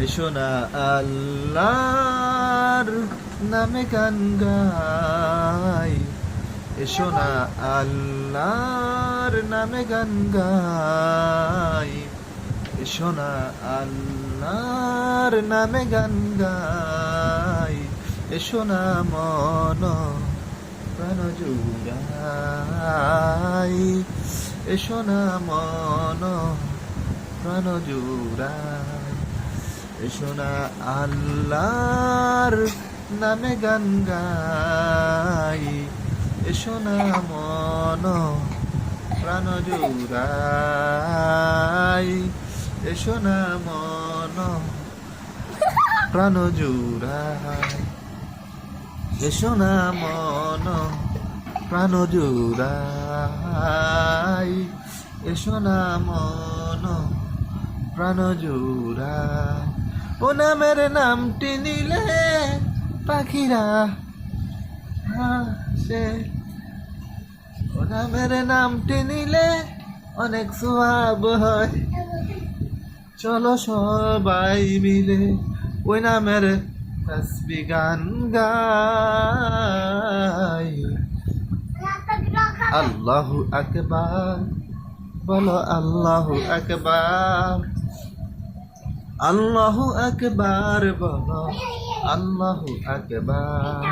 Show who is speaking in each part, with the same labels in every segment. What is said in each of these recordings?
Speaker 1: এসো না আল্লাহর নামে গান গাই, এসো না আল্লাহর নামে গান গাই, এসো না আল্লাহর নামে গান গাই, এসো না মন প্রাণ জুড়াই, এসো না মন প্রাণ জুড়াই, এসো না আল্লাহর নামে গান গাই, এসো না মন প্রাণ জুড়াই, এসো না মন প্রাণ জুড়াই, এসো না মন প্রাণ জুড়াই, এসো না মন প্রাণ জুড়াই। ও নামের নামটি নিলে পাখিরা হাসে, ও নামের নামটি নিলে অনেক সোয়াব হয়, চলো সবাই মিলে ওই নামের তাসবিহ গান গাই। আল্লাহু আকবার বলো, আল্লাহু আকবার, আল্লাহু আকবার বলো, আল্লাহু আকবার,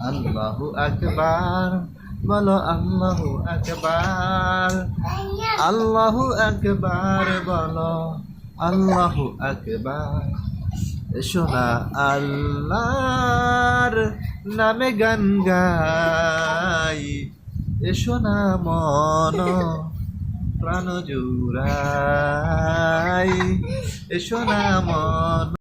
Speaker 1: আল্লাহু আকবার বলো, আল্লাহু আকবার, আল্লাহু আকবার বলো, আল্লাহু আকবার। এসো না আল্লাহর নামে গান গাই, এসো না মন প্রাণ জুড়াই, এসো না মন